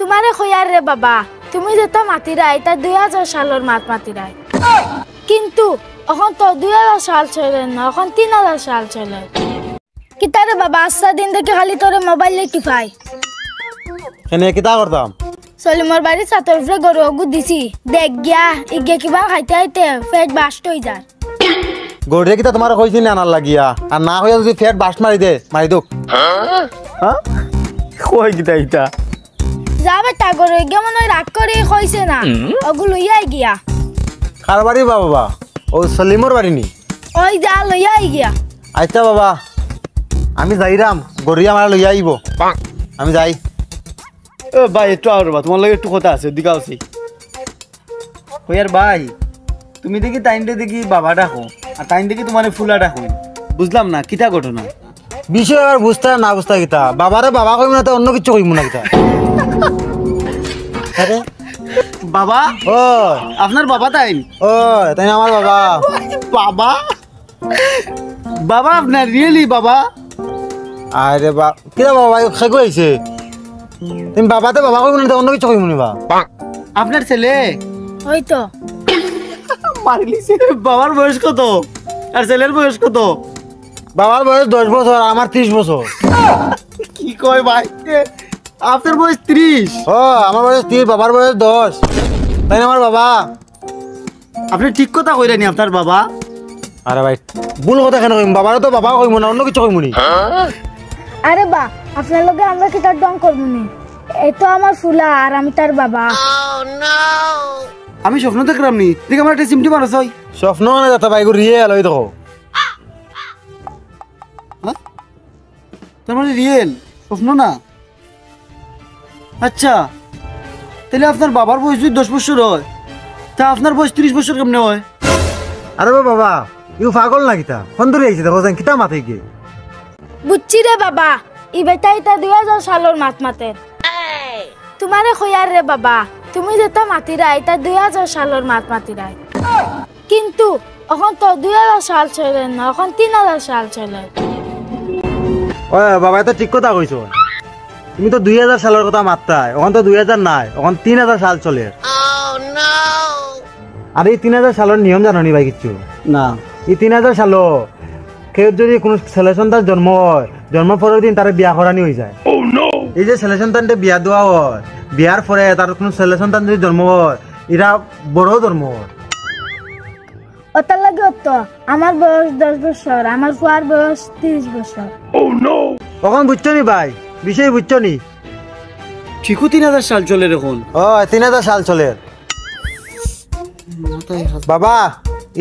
তোমারে খয়ার রে বাবা, তুমি যেটা মাতিরাই তা 2000 সালের মাতিরাই, কিন্তু এখন তো 2000 সাল চলে না, এখন 3000 সাল চলে। কিতারে বাবা আচ্ছা দিন দেখে খালি তোরে মোবাইল লেকি পাই এনে কিতা করতাম সলিমর বাড়ি ছাতর উপরে গরু অগু দিছি, দেখ গিয়া ইগে কিবা খাইতে খাইতে পেট বাস্ট হয়ে যায়। গড়ে কিতা তোমার কইছি না আনার লাগিয়া, আর না হইয়া যদি ফেট বাস্ট মারি দে মারি দুক। হ্যাঁ কই কিতা ইটা যা বেটা গরু ইগে মনে হয় রাগ করে কইছে না, অগু লইয়াই গিয়া। কার বাড়ি বাবা? ও সলিমর বাড়ি নি? ওই যা লইয়াই গিয়া। আচ্ছা বাবা আমি যাইরাম, গড়িয়া আমার লইয়া আইব, আমি যাই। ও ভাই একটু আর বা তোমার লগে একটু কথা আছে, দিকা আছে। কই আর ভাই তুমি দেখি টাইমটা দেখি বাবা ডাকো, আর টাইম দেখি তোমার ফুলা ডাকো, বুঝলাম না কিতা ঘটনা। বিষয় আবার বুঝতে না বুঝতে কিতা, বাবারে বাবা কইব না তো অন্য কিছু কইব না কিতা। আরে বাবা, ও আপনার বাবা টাইম? ও তাই না আমার বাবা। বাবা বাবা আপনার রিয়েলি বাবা? আরে কিতা বাবা খেগো আইছে, তুমি বাবাতে বাবা কইব না তো অন্য কিছু কইব না বা। আপনার ছেলে? ওই তো মারিলিছে। বাবার বয়স কত আর ছেলের বয়স কত? বাবার বয়স 10 বছর, আমার 30 বছর। কি কয় ভাই, আপনার বয়স 30? ও আমার বয়স 30, বাবার বয়স 10, তাই না আমার বাবা। আপনি ঠিক কথা কইলেনি আপনার বাবা? আরে ভাই ভুল কথা কেন কইম, বাবারও তো বাবা কইব না অন্য কিছু কইব নি। আরে বা আপনার লগে আমরা কি তার ডং করবো নি, এই তো আমার ফুলা আর আমি তার বাবা। আমি স্বপ্ন দেখলাম নি, দেখ আমার একটা সিমটি মারছ। স্বপ্ন না যাতা ভাই গো রিয়েল হই দেখো। তার মানে রিয়েল স্বপ্ন না? আচ্ছা তাহলে আপনার বাবার বয়স যদি 10 বছর হয়, তা আপনার বয়স 30 বছর কেমনে হয়? আরে বাবা ইউ পাগল না কিতা, ফোন ধরে আইছে দেখো জান কিতা মাথায় গিয়ে। বুঝছি রে বাবা, ই বেটা এটা 2000 সালের মাতের। তোমারে খয়ার রে বাবা, তুমি যেটা মাতিরাই তা 2000 সালের মাতিরাই, কিন্তু এখন তো 2000 সাল চলে না, এখন 3000 সাল চলে। ও বাবা তো ঠিক কথা কইছো, তুমি তো 2000 সালের কথা মাত্রায়, এখন তো 2000 নাই, এখন 3000 সাল চলে। আর এই 3000 সালের নিয়ম জানো নি ভাই কিচ্ছু? না। এই 3000 সালও কেউ যদি কোনো ছেলে সন্তান জন্ম হয়, জন্ম পরের দিন তার বিয়া করানি হয়ে যায়। এই যে ছেলে সন্তানটা বিয়া দেওয়া হয়, বিয়ার পরে তার কোনো ছেলে সন্তান যদি জন্ম হয়, এরা বড় জন্ম হয়। ওটার লাগে তো আমার বয়স 10 বছর, আমার ফুয়ার বয়স 30 বছর। তখন বুঝছো নি ভাই, বিষয় বুঝছো নি? ঠিকও 3000 সাল চলে এখন। ও 3000 সাল চলে। বাবা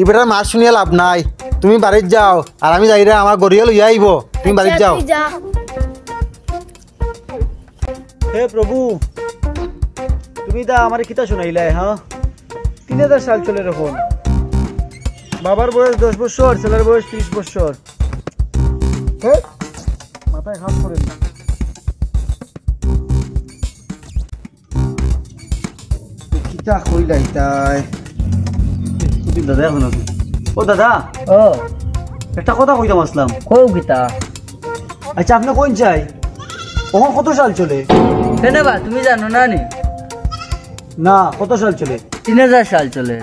এবার মাছ শুনিয়ে লাভ নাই, তুমি বাড়ির যাও আর আমি যাই রে, আমার গড়িয়া লইয়া আইব, তুমি বাড়ির যাও। হে প্রভু, তুমি তা আমার কিতা শুনাইলে? হ্যাঁ 3000 সাল চলে এখন, বাবার বয়স 10 বছর, ছেলের বয়স 30 বছর। মাথায় হাত করেন না। কিতা কইলাই তাই? দাদা এখন ও দাদা, ও একটা কথা কইতাম আসলাম। কও গীতা। আচ্ছা আপনি কোন চাই, ওখান কত সাল চলে? কেন বা তুমি জানো না নি? না কত সাল চলে? 3000 সাল চলে।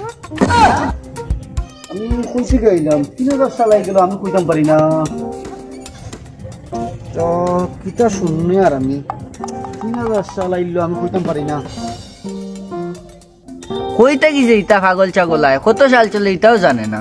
আমি খুশি গাইলাম 3000 সাল আই গেল, আমি কইতাম পারি না তো কিতা শুননি। আর আমি 3000 সাল আইলো, আমি কইতাম পারি না। কইতা কি যে ইতা পাগল ছাগল আয়, কত সাল চলে এটাও জানে না।